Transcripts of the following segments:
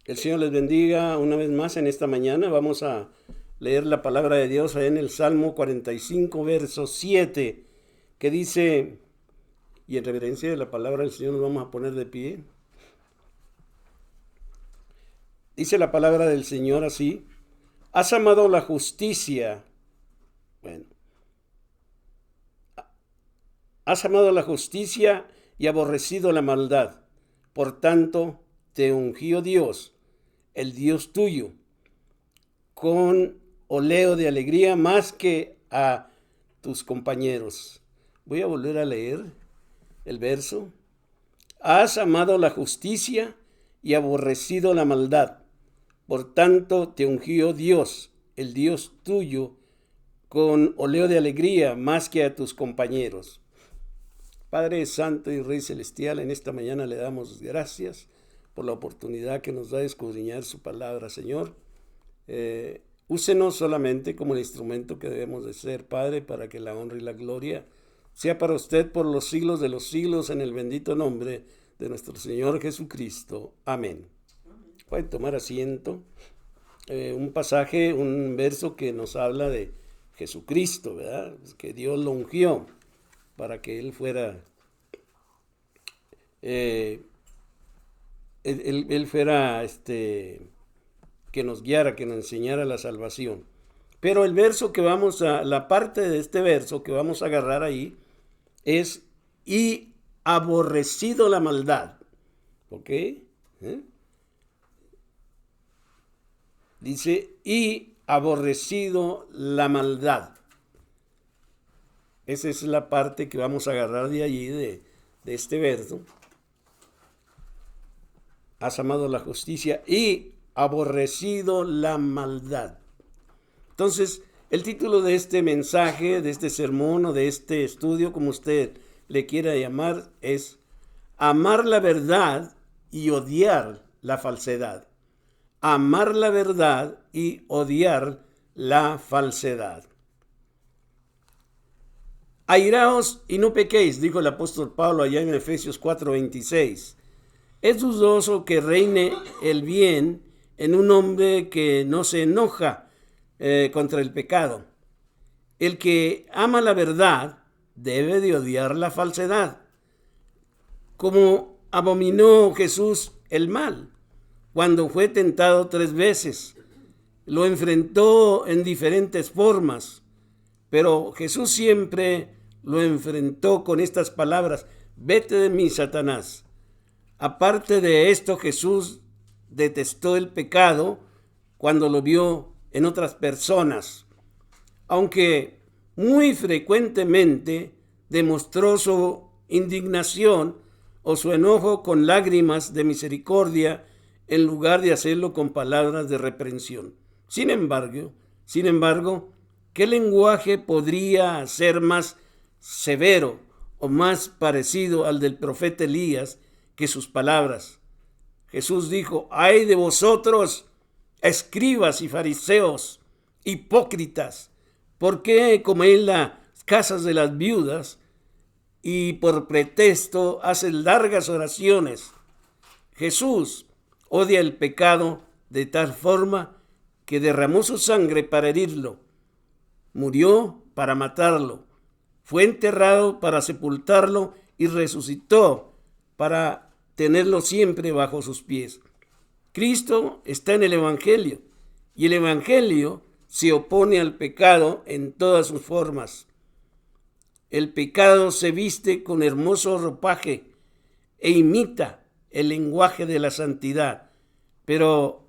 El Señor les bendiga una vez más en esta mañana. Vamos a leer la palabra de Dios en el Salmo 45, verso 7, que dice, y en reverencia de la palabra del Señor nos vamos a poner de pie. Dice la palabra del Señor así: has amado la justicia. Bueno, has amado la justicia y aborrecido la maldad. Por tanto, te ungió Dios, el Dios tuyo, con oleo de alegría más que a tus compañeros. Voy a volver a leer el verso. Has amado la justicia y aborrecido la maldad. Por tanto, te ungió Dios, el Dios tuyo, con oleo de alegría más que a tus compañeros. Padre Santo y Rey Celestial, en esta mañana le damos gracias por la oportunidad que nos da de escudriñar su palabra, Señor. Úsenos solamente como el instrumento que debemos de ser, Padre, para que la honra y la gloria sea para usted por los siglos de los siglos, en el bendito nombre de nuestro Señor Jesucristo. Amén. Pueden tomar asiento. Un pasaje, un verso que nos habla de Jesucristo, ¿verdad? Que Dios lo ungió para que Él fuera, él fuera, que nos guiara, que nos enseñara la salvación. Pero el verso que vamos a, la parte de este verso que vamos a agarrar ahí es: y aborrecido la maldad. ¿Ok? Dice, y aborrecido la maldad. Esa es la parte que vamos a agarrar de allí, de este verso. Has amado la justicia y aborrecido la maldad. Entonces, el título de este mensaje, de este sermón o de este estudio, como usted le quiera llamar, es amar la verdad y odiar la falsedad. Amar la verdad y odiar la falsedad. Airaos y no pequéis, dijo el apóstol Pablo allá en Efesios 4:26. Es dudoso que reine el bien en un hombre que no se enoja contra el pecado. El que ama la verdad debe de odiar la falsedad. Como abominó Jesús el mal cuando fue tentado 3 veces. Lo enfrentó en diferentes formas, pero Jesús siempre lo enfrentó con estas palabras: vete de mí, Satanás. Aparte de esto, Jesús detestó el pecado cuando lo vio en otras personas, aunque muy frecuentemente demostró su indignación o su enojo con lágrimas de misericordia en lugar de hacerlo con palabras de reprensión. Sin embargo, ¿qué lenguaje podría ser más severo o más parecido al del profeta Elías que sus palabras? Jesús dijo: ay de vosotros, escribas y fariseos, hipócritas, ¿por qué coméis las casas de las viudas y por pretexto hacen largas oraciones? Jesús odia el pecado de tal forma que derramó su sangre para herirlo, murió para matarlo, fue enterrado para sepultarlo y resucitó para tenerlo siempre bajo sus pies. Cristo está en el Evangelio y el Evangelio se opone al pecado en todas sus formas. El pecado se viste con hermoso ropaje e imita el lenguaje de la santidad, pero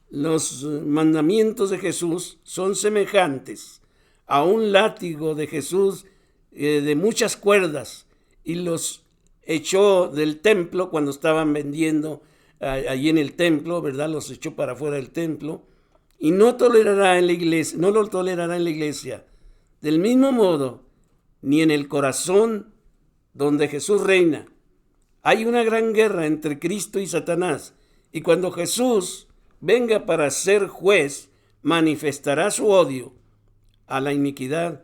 los mandamientos de Jesús son semejantes a un látigo de Jesús de muchas cuerdas, y los echó del templo cuando estaban vendiendo allí en el templo, ¿verdad? Los echó para afuera del templo, y no tolerará en la iglesia, no lo tolerará en la iglesia. Del mismo modo, ni en el corazón donde Jesús reina. Hay una gran guerra entre Cristo y Satanás, y cuando Jesús venga para ser juez, manifestará su odio a la iniquidad,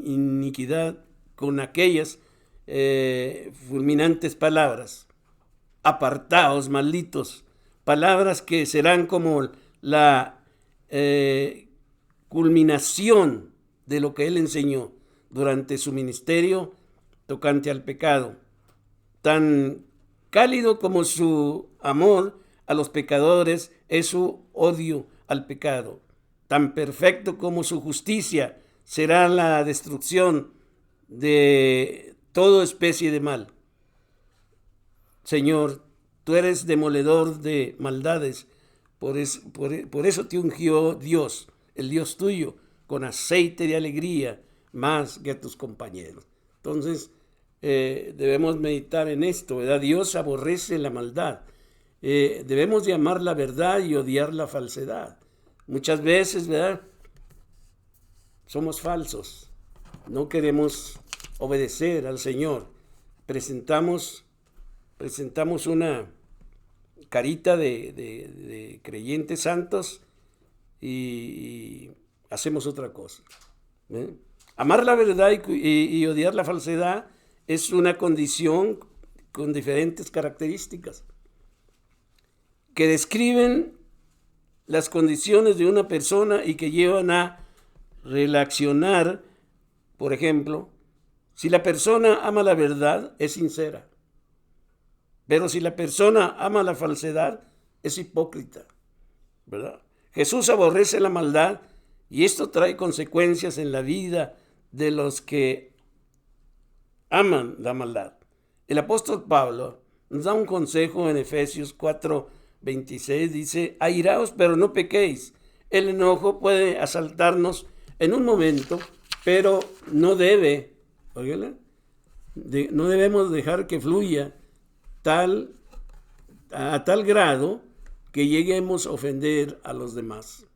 iniquidad con aquellas fulminantes palabras. apartaos, malditos. Palabras que serán como la culminación de lo que él enseñó durante su ministerio tocante al pecado. Tan cálido como su amor a los pecadores es su odio al pecado. Tan perfecto como su justicia será la destrucción de toda especie de mal. Señor, tú eres demoledor de maldades, por eso te ungió Dios, el Dios tuyo, con aceite de alegría, más que a tus compañeros. Entonces, debemos meditar en esto, ¿verdad? Dios aborrece la maldad. Debemos de amar la verdad y odiar la falsedad. Muchas veces, ¿verdad?, somos falsos. No queremos obedecer al Señor. Presentamos una carita de creyentes santos y hacemos otra cosa. Amar la verdad y odiar la falsedad es una condición con diferentes características que describen las condiciones de una persona y que llevan a relacionar. Por ejemplo, si la persona ama la verdad, es sincera. Pero si la persona ama la falsedad, es hipócrita, ¿verdad? Jesús aborrece la maldad y esto trae consecuencias en la vida de los que aman la maldad. El apóstol Pablo nos da un consejo en Efesios 4:26, dice: airaos, pero no pequéis. El enojo puede asaltarnos en un momento, pero no debemos dejar que fluya a tal grado que lleguemos a ofender a los demás.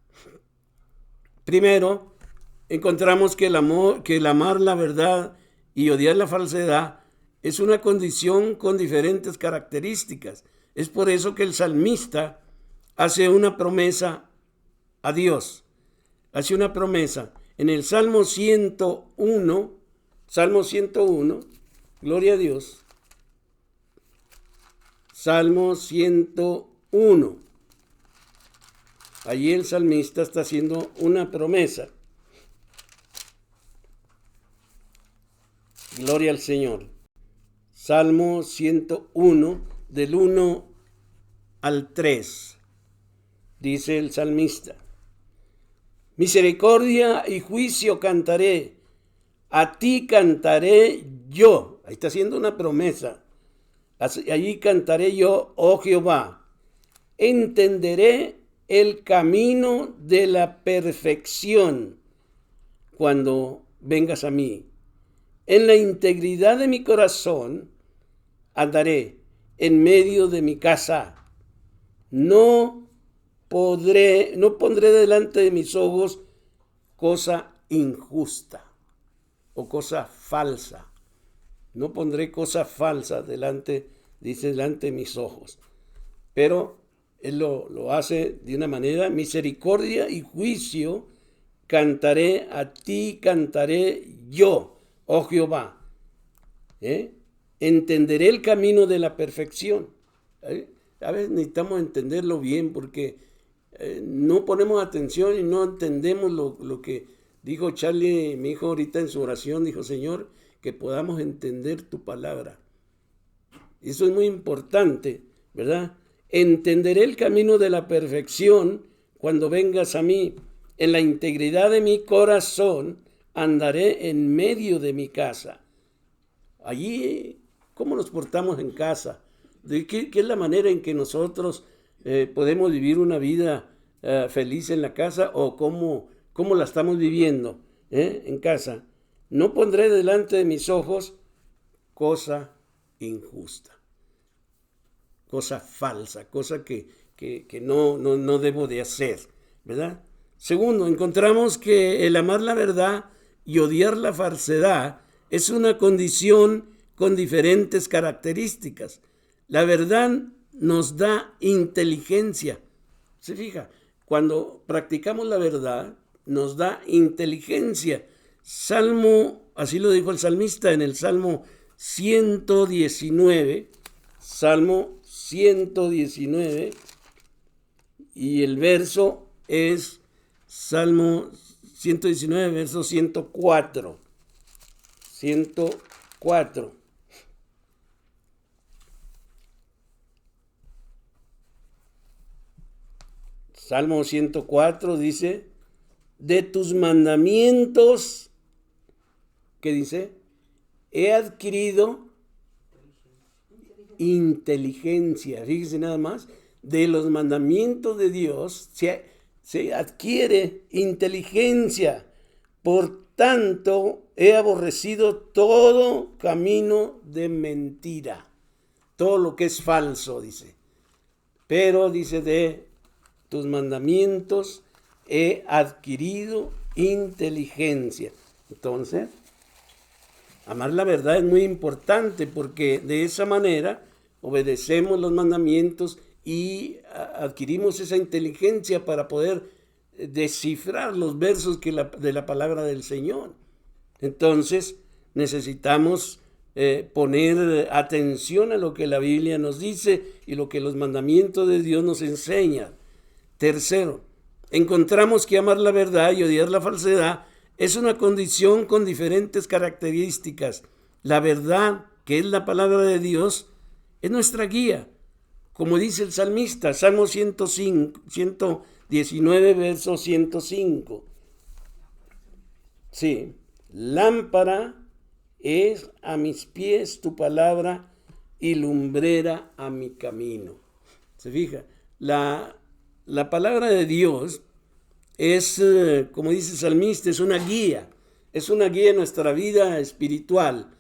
Primero, encontramos que el amar la verdad y odiar la falsedad es una condición con diferentes características. Es por eso que el salmista hace una promesa a Dios. Hace una promesa. En el Salmo 101, gloria a Dios. Salmo 101. Allí el salmista está haciendo una promesa. Gloria al Señor. Salmo 101, del 1 al 3. Dice el salmista: misericordia y juicio cantaré, a ti cantaré yo. Ahí está haciendo una promesa. Allí cantaré yo, oh Jehová. Entenderé el camino de la perfección cuando vengas a mí. En la integridad de mi corazón andaré en medio de mi casa. No pondré delante de mis ojos cosa injusta o cosa falsa. No pondré cosa falsa delante de mis ojos. Pero él lo hace de una manera: misericordia y juicio cantaré, a ti cantaré yo, oh Jehová. Entenderé el camino de la perfección. A veces necesitamos entenderlo bien porque no ponemos atención y no entendemos lo que dijo Charlie, mi hijo, ahorita en su oración. Dijo: Señor, que podamos entender tu palabra. Eso es muy importante, ¿verdad? Entenderé el camino de la perfección cuando vengas a mí. En la integridad de mi corazón andaré en medio de mi casa. Allí, ¿cómo nos portamos en casa? ¿Qué es la manera en que nosotros podemos vivir una vida feliz en la casa, o cómo la estamos viviendo en casa? No pondré delante de mis ojos cosa injusta, cosa falsa, cosa que no debo de hacer, ¿verdad? Segundo, encontramos que el amar la verdad y odiar la falsedad es una condición con diferentes características. La verdad nos da inteligencia. ¿Se fija? Cuando practicamos la verdad, nos da inteligencia. Así lo dijo el salmista en el Salmo 119, Salmo 119 y el verso es Salmo 119, verso 104. 104. Salmo 104 dice, de tus mandamientos, ¿qué dice? He adquirido inteligencia. Fíjese nada más, de los mandamientos de Dios se adquiere inteligencia. Por tanto, he aborrecido todo camino de mentira. Todo lo que es falso, dice. Pero, dice, de tus mandamientos he adquirido inteligencia. Entonces, amar la verdad es muy importante porque de esa manera obedecemos los mandamientos y adquirimos esa inteligencia para poder descifrar los versos de la palabra del Señor. Entonces, necesitamos poner atención a lo que la Biblia nos dice y lo que los mandamientos de Dios nos enseñan. Tercero, encontramos que amar la verdad y odiar la falsedad es una condición con diferentes características. La verdad, que es la palabra de Dios, es nuestra guía. Como dice el salmista, Salmo 119, verso 105. Sí, lámpara es a mis pies tu palabra y lumbrera a mi camino. ¿Se fija? La palabra de Dios es, como dice el salmista, es una guía en nuestra vida espiritual.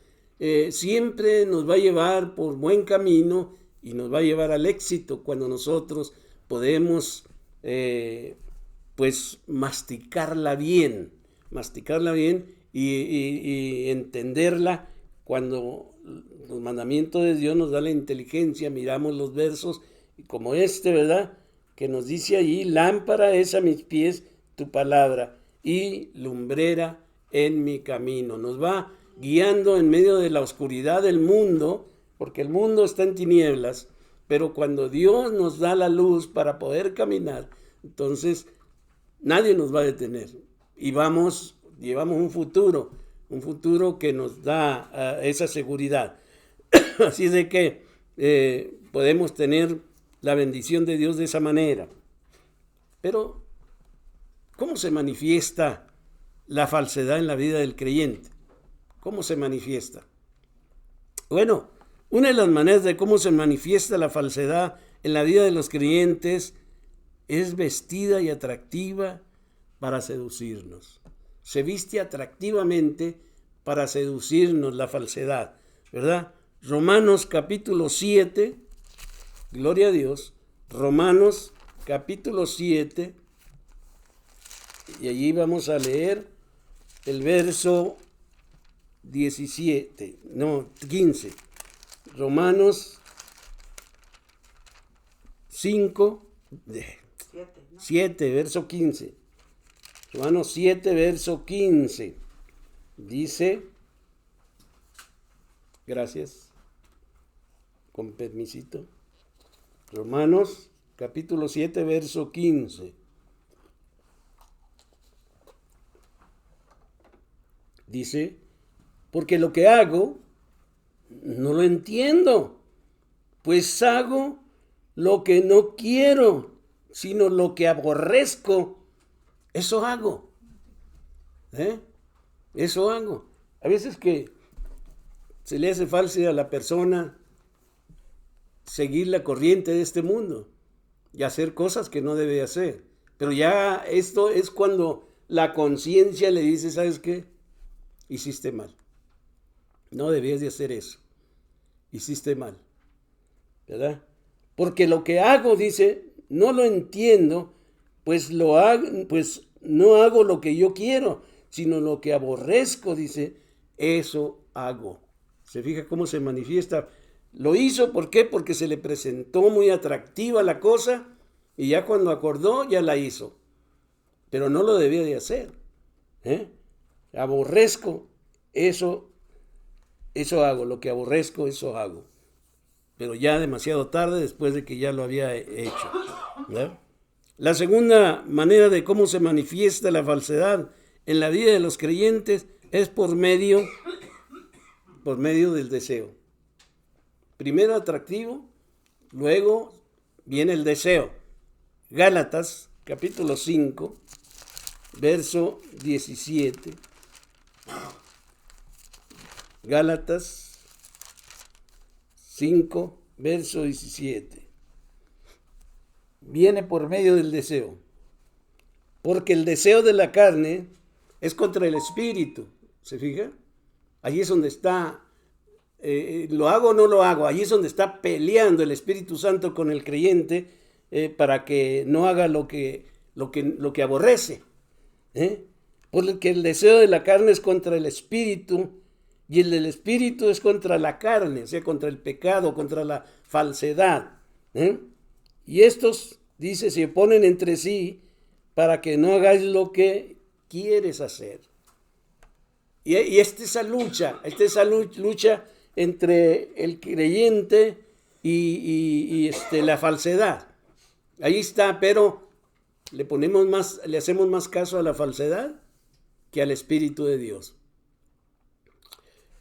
Siempre nos va a llevar por buen camino y nos va a llevar al éxito cuando nosotros podemos, pues, masticarla bien y entenderla. Cuando los mandamientos de Dios nos da la inteligencia, miramos los versos como ¿verdad? Que nos dice allí, lámpara es a mis pies tu palabra y lumbrera en mi camino. Nos va guiando en medio de la oscuridad del mundo, porque el mundo está en tinieblas, pero cuando Dios nos da la luz para poder caminar, entonces nadie nos va a detener y llevamos un futuro que nos da esa seguridad. Así de que podemos tener la bendición de Dios de esa manera. Pero, ¿cómo se manifiesta la falsedad en la vida del creyente? ¿Cómo se manifiesta? Bueno, una de las maneras de cómo se manifiesta la falsedad en la vida de los creyentes es vestida y atractiva para seducirnos. Se viste atractivamente para seducirnos la falsedad, ¿verdad? Romanos capítulo 7, gloria a Dios, Romanos capítulo 7, y allí vamos a leer el verso 15. Romanos 7, verso 15. Romanos 7, verso 15. Dice, gracias, con permisito. Romanos capítulo 7, verso 15. Dice, porque lo que hago no lo entiendo, pues hago lo que no quiero, sino lo que aborrezco, eso hago. Eso hago. A veces que se le hace fácil a la persona seguir la corriente de este mundo y hacer cosas que no debe hacer. Pero ya esto es cuando la conciencia le dice, ¿sabes qué? Hiciste mal. No debías de hacer eso. Hiciste mal. ¿Verdad? Porque lo que hago, dice, no lo entiendo, pues no hago lo que yo quiero, sino lo que aborrezco, dice, eso hago. ¿Se fija cómo se manifiesta? Lo hizo, ¿por qué? Porque se le presentó muy atractiva la cosa y ya cuando acordó, ya la hizo. Pero no lo debía de hacer. Aborrezco, eso hago. Lo que aborrezco, eso hago. pero ya demasiado tarde después de que ya lo había hecho, ¿verdad? La segunda manera de cómo se manifiesta la falsedad en la vida de los creyentes es por medio del deseo. Primero atractivo, luego viene el deseo. Gálatas, capítulo 5, verso 17. Gálatas 5, verso 17. Viene por medio del deseo. Porque el deseo de la carne es contra el espíritu. ¿Se fija? Allí es donde está, lo hago o no lo hago. Allí es donde está peleando el Espíritu Santo con el creyente para que no haga lo que aborrece. Porque el deseo de la carne es contra el espíritu y el del espíritu es contra la carne, o sea, contra el pecado, contra la falsedad. Y estos, dice, se oponen entre sí para que no hagáis lo que quieres hacer. Y esa lucha entre el creyente y la falsedad. Ahí está, pero le hacemos más caso a la falsedad que al Espíritu de Dios.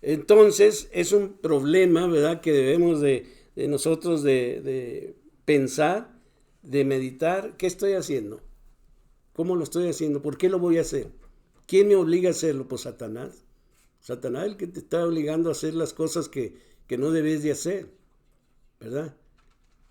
Entonces es un problema, ¿verdad?, que debemos de nosotros de pensar, de meditar. ¿Qué estoy haciendo? ¿Cómo lo estoy haciendo? ¿Por qué lo voy a hacer? ¿Quién me obliga a hacerlo? Pues Satanás. Satanás es el que te está obligando a hacer las cosas que no debes de hacer, ¿verdad?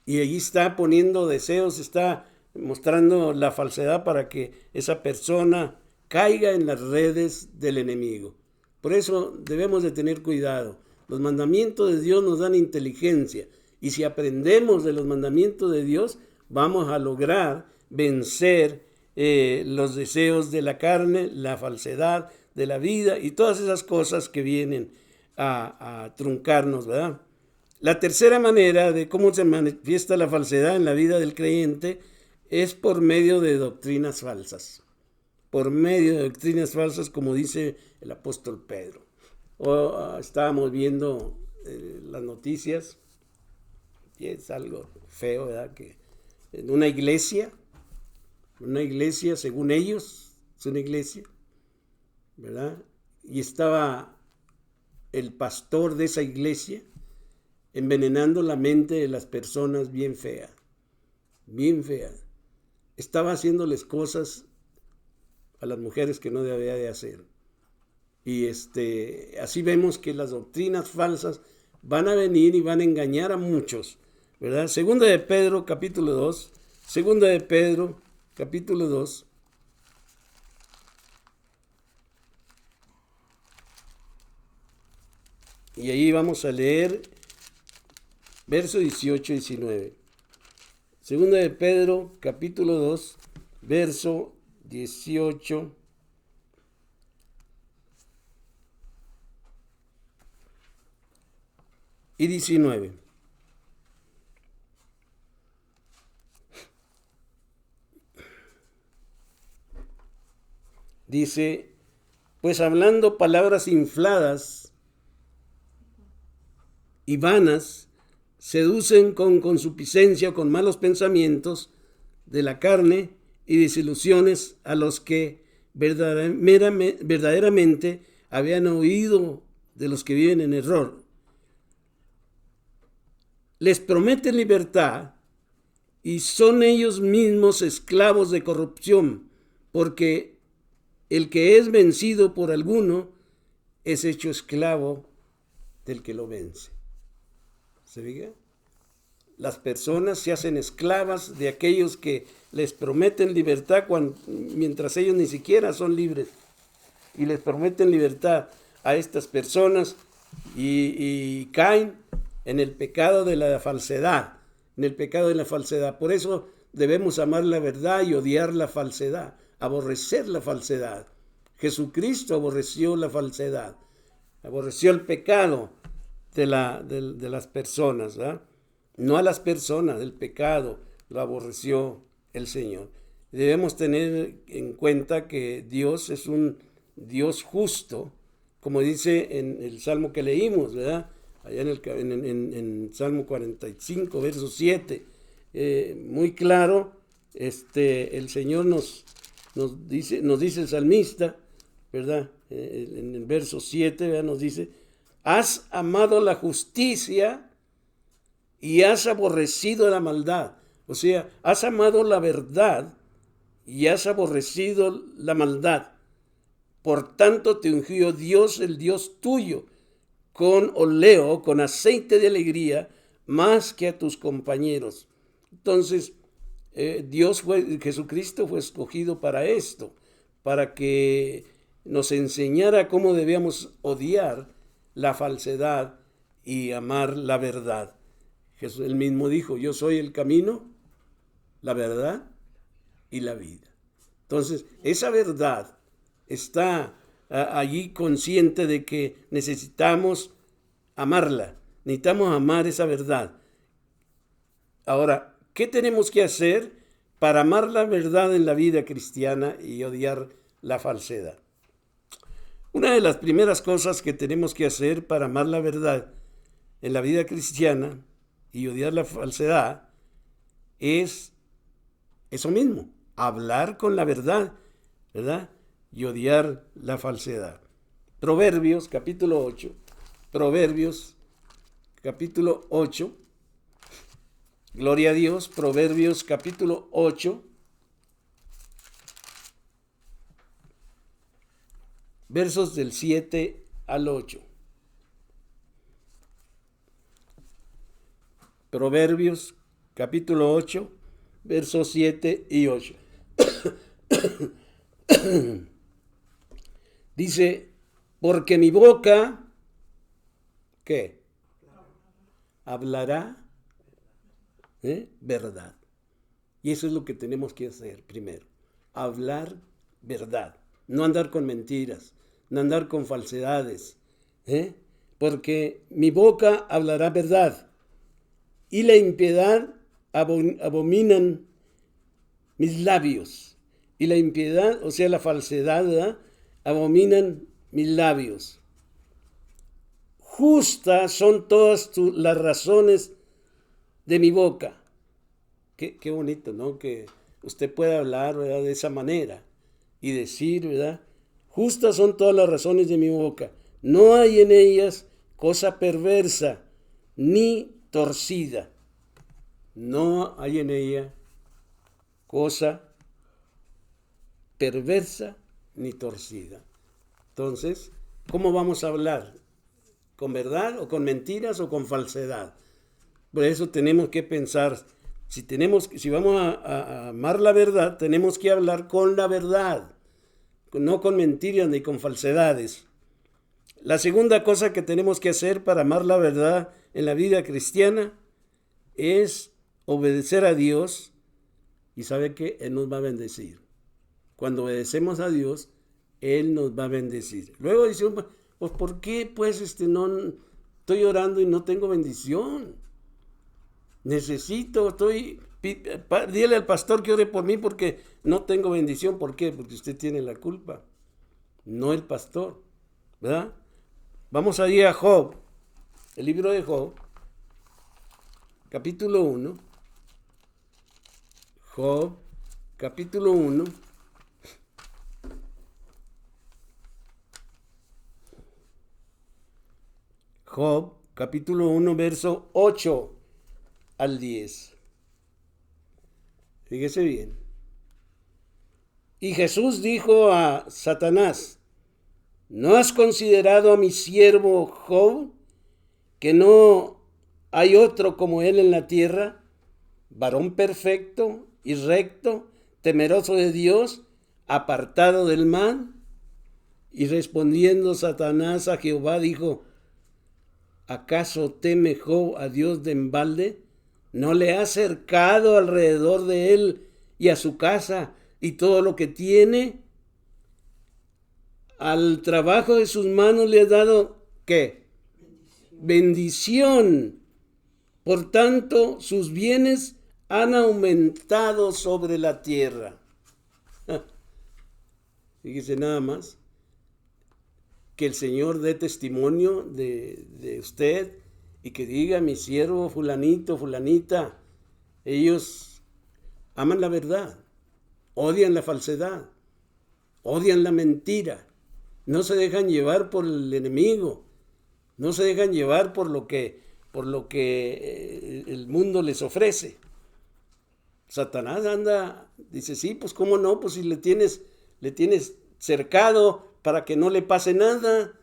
Y allí está poniendo deseos, está mostrando la falsedad para que esa persona caiga en las redes del enemigo. Por eso debemos de tener cuidado. Los mandamientos de Dios nos dan inteligencia y si aprendemos de los mandamientos de Dios, vamos a lograr vencer los deseos de la carne, la falsedad de la vida y todas esas cosas que vienen a truncarnos, ¿verdad? La tercera manera de cómo se manifiesta la falsedad en la vida del creyente es por medio de doctrinas falsas. Por medio de doctrinas falsas, como dice el apóstol Pedro. Estábamos viendo las noticias y es algo feo, ¿verdad? Que en una iglesia, según ellos, es una iglesia, ¿verdad? Y estaba el pastor de esa iglesia envenenando la mente de las personas bien fea. Estaba haciéndoles cosas a las mujeres que no debía de hacer. Y así vemos que las doctrinas falsas van a venir y van a engañar a muchos, ¿verdad? Segunda de Pedro, capítulo 2. Segunda de Pedro, capítulo 2. Y ahí vamos a leer verso 18 y 19. Segunda de Pedro, capítulo 2, verso 18 y 19. Dice, pues hablando palabras infladas y vanas, seducen con consuficiencia o con malos pensamientos de la carne y desilusiones a los que verdaderamente habían oído de los que viven en error. Les prometen libertad y son ellos mismos esclavos de corrupción, porque el que es vencido por alguno es hecho esclavo del que lo vence. ¿Se fija? Las personas se hacen esclavas de aquellos que les prometen libertad mientras ellos ni siquiera son libres. Y les prometen libertad a estas personas y caen en el pecado de la falsedad. Por eso debemos amar la verdad y odiar la falsedad, aborrecer la falsedad. Jesucristo aborreció la falsedad, aborreció el pecado de las personas, ¿verdad? No a las personas, el pecado lo aborreció el Señor. Debemos tener en cuenta que Dios es un Dios justo, como dice en el Salmo que leímos, ¿verdad? allá en Salmo 45, verso 7, muy claro, el Señor nos dice el salmista, ¿verdad? En el verso 7, ¿verdad? Nos dice, has amado la justicia y has aborrecido la maldad. O sea, has amado la verdad y has aborrecido la maldad. Por tanto te ungió Dios, el Dios tuyo, con oleo, con aceite de alegría, más que a tus compañeros. Entonces, Jesucristo fue escogido para esto, para que nos enseñara cómo debíamos odiar la falsedad y amar la verdad. Jesús él mismo dijo, yo soy el camino, la verdad y la vida. Entonces, esa verdad está allí consciente de que necesitamos amarla, necesitamos amar esa verdad. Ahora, ¿qué tenemos que hacer para amar la verdad en la vida cristiana y odiar la falsedad? Una de las primeras cosas que tenemos que hacer para amar la verdad en la vida cristiana y odiar la falsedad es eso mismo, hablar con la verdad, ¿verdad? Y odiar la falsedad. Proverbios capítulo 8, Proverbios capítulo 8, gloria a Dios, Proverbios capítulo 8, versos del 7 al 8. Proverbios capítulo 8, versos 7 y 8. Dice, porque mi boca, ¿qué? Hablará verdad. Y eso es lo que tenemos que hacer primero. Hablar verdad. No andar con mentiras, no andar con falsedades. Porque mi boca hablará verdad. Y la impiedad abominan mis labios. Y la impiedad, o sea, la falsedad, ¿verdad? Abominan mis labios. Justas son todas las razones de mi boca. Qué bonito, ¿no? Que usted pueda hablar, ¿verdad? De esa manera y decir, ¿verdad? Justas son todas las razones de mi boca. No hay en ellas cosa perversa ni torcida. No hay en ella cosa perversa ni torcida. Entonces, ¿cómo vamos a hablar? ¿Con verdad o con mentiras o con falsedad? Por eso tenemos que pensar, si vamos a amar la verdad, tenemos que hablar con la verdad, no con mentiras ni con falsedades. La segunda cosa que tenemos que hacer para amar la verdad en la vida cristiana es obedecer a Dios, y sabe que Él nos va a bendecir. Cuando obedecemos a Dios, Él nos va a bendecir. Luego dice, pues ¿por qué pues no estoy orando y no tengo bendición? Dile al pastor que ore por mí porque no tengo bendición. ¿Por qué? Porque usted tiene la culpa, no el pastor, ¿verdad? Vamos a ir a Job, el libro de Job, capítulo 1. Job, capítulo 1. Job, capítulo 1, verso 8 al 10. Fíjese bien. Y Jesús dijo a Satanás, ¿no has considerado a mi siervo Job, que no hay otro como él en la tierra, varón perfecto y recto, temeroso de Dios, apartado del mal? Y respondiendo Satanás a Jehová dijo, ¿acaso teme Job a Dios de embalde? ¿No le ha cercado alrededor de él y a su casa y todo lo que tiene? Al trabajo de sus manos le ha dado, ¿qué? Bendición. Por tanto, sus bienes han aumentado sobre la tierra. Fíjese nada más. Que el Señor dé testimonio de usted y que diga: mi siervo fulanito, fulanita, ellos aman la verdad, odian la falsedad, odian la mentira, no se dejan llevar por el enemigo, no se dejan llevar por lo que el mundo les ofrece. Satanás anda, dice: sí, pues cómo no, pues si le tienes cercado para que no le pase nada,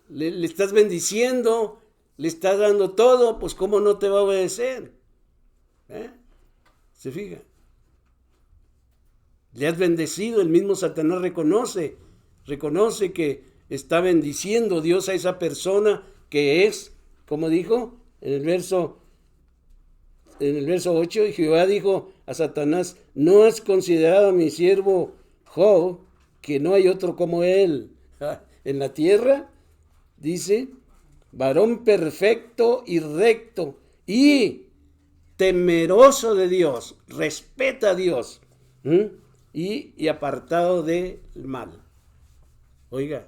le estás bendiciendo, le estás dando todo, pues cómo no te va a obedecer. ¿Se fija? Le has bendecido, el mismo Satanás reconoce que está bendiciendo Dios a esa persona que es, como dijo en el verso 8, y Jehová dijo a Satanás: ¿no has considerado a mi siervo Job, que no hay otro como él en la tierra? Dice: varón perfecto y recto y temeroso de Dios, respeta a Dios, y apartado del mal. Oiga,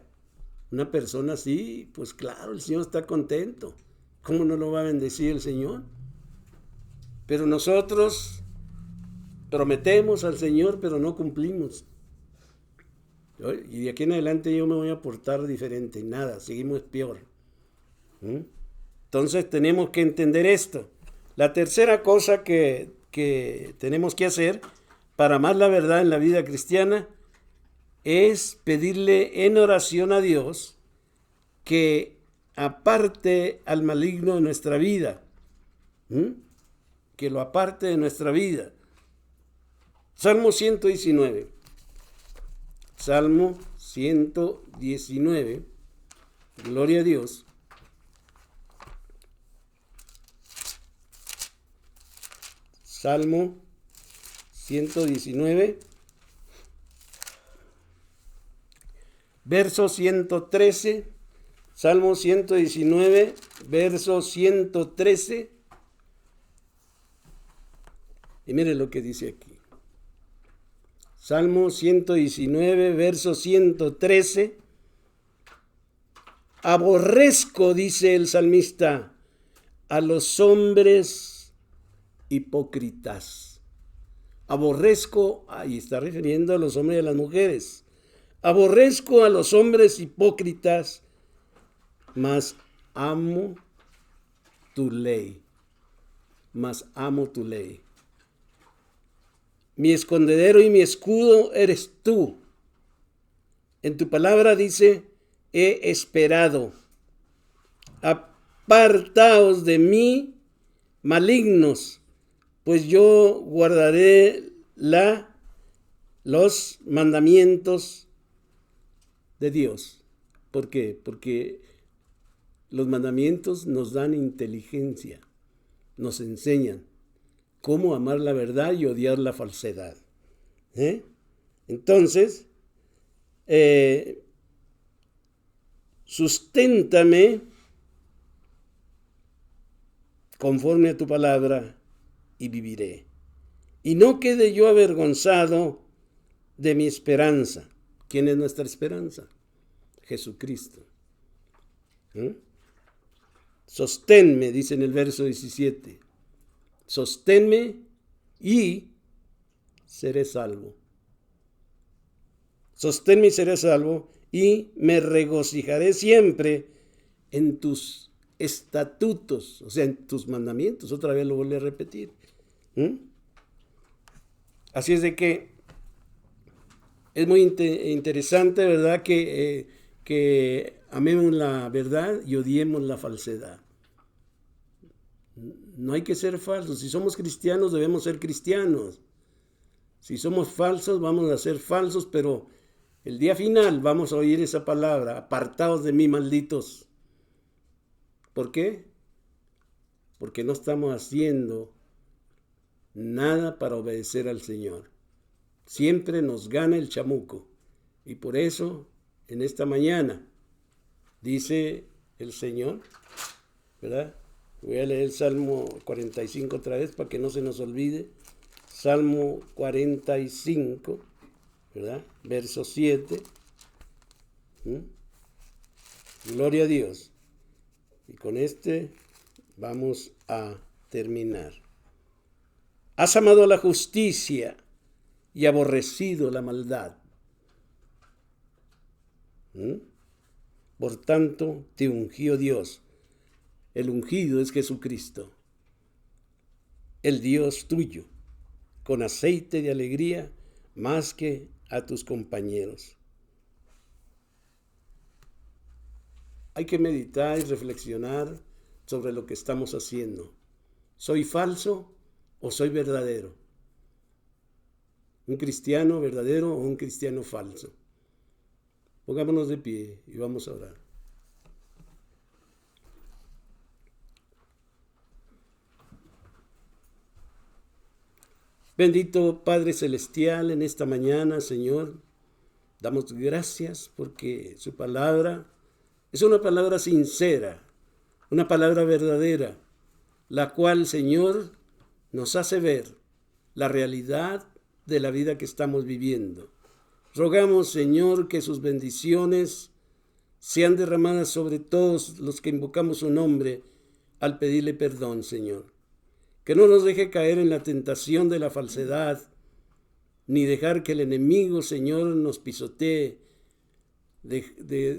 una persona así, pues claro, el Señor está contento. ¿Cómo no lo va a bendecir el Señor? Pero nosotros prometemos al Señor, pero no cumplimos. Y de aquí en adelante yo me voy a portar diferente. Nada, seguimos peor. Entonces tenemos que entender esto. La tercera cosa que tenemos que hacer para amar la verdad en la vida cristiana es pedirle en oración a Dios que aparte al maligno de nuestra vida. Que lo aparte de nuestra vida. Salmo 119. Salmo 119. Gloria a Dios. Salmo 119. Verso 113. Salmo 119, verso 113. Y mire lo que dice aquí. Salmo 119, verso 113. Aborrezco, dice el salmista, a los hombres hipócritas. Aborrezco, ahí está refiriendo a los hombres y a las mujeres. Aborrezco a los hombres hipócritas, mas amo tu ley. Mas amo tu ley. Mi escondedero y mi escudo eres tú. En tu palabra dice: he esperado. Apartaos de mí, malignos, pues yo guardaré los mandamientos de Dios. ¿Por qué? Porque los mandamientos nos dan inteligencia, nos enseñan cómo amar la verdad y odiar la falsedad. Entonces, susténtame conforme a tu palabra y viviré. Y no quede yo avergonzado de mi esperanza. ¿Quién es nuestra esperanza? Jesucristo. Sosténme, dice en el verso 17. Sosténme y seré salvo. Sosténme y seré salvo, y me regocijaré siempre en tus estatutos, o sea, en tus mandamientos. Otra vez lo vuelvo a repetir. Así es de que es muy interesante, ¿verdad? Que amemos la verdad y odiemos la falsedad. No hay que ser falsos. Si somos cristianos, debemos ser cristianos. Si somos falsos, vamos a ser falsos, pero el día final vamos a oír esa palabra: apartaos de mí, malditos. ¿Por qué? Porque no estamos haciendo nada para obedecer al Señor. Siempre nos gana el chamuco. Y por eso, en esta mañana, dice el Señor, ¿verdad? Voy a leer el Salmo 45 otra vez para que no se nos olvide. Salmo 45, ¿verdad? Verso 7. Gloria a Dios. Y con este Vamos a terminar. Has amado la justicia y aborrecido la maldad. Por tanto, te ungió Dios. El ungido es Jesucristo, el Dios tuyo, con aceite de alegría más que a tus compañeros. Hay que meditar y reflexionar sobre lo que estamos haciendo. ¿Soy falso o soy verdadero? ¿Un cristiano verdadero o un cristiano falso? Pongámonos de pie y vamos a orar. Bendito Padre Celestial, en esta mañana, Señor, damos gracias porque su palabra es una palabra sincera, una palabra verdadera, la cual, Señor, nos hace ver la realidad de la vida que estamos viviendo. Rogamos, Señor, que sus bendiciones sean derramadas sobre todos los que invocamos su nombre al pedirle perdón, Señor. Que no nos deje caer en la tentación de la falsedad, ni dejar que el enemigo, Señor, nos pisotee.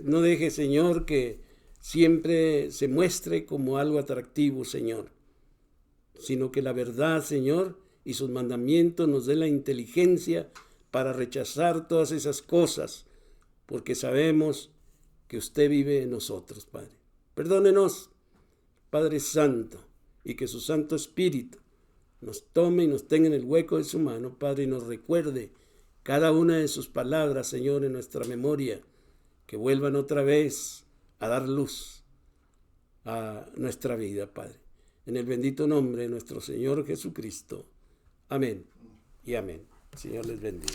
No deje, Señor, que siempre se muestre como algo atractivo, Señor, sino que la verdad, Señor, y sus mandamientos nos dé la inteligencia para rechazar todas esas cosas, porque sabemos que usted vive en nosotros, Padre. Perdónenos, Padre Santo, y que su Santo Espíritu nos tome y nos tenga en el hueco de su mano, Padre, y nos recuerde cada una de sus palabras, Señor, en nuestra memoria, que vuelvan otra vez a dar luz a nuestra vida, Padre. En el bendito nombre de nuestro Señor Jesucristo. Amén y amén. Señor les bendiga.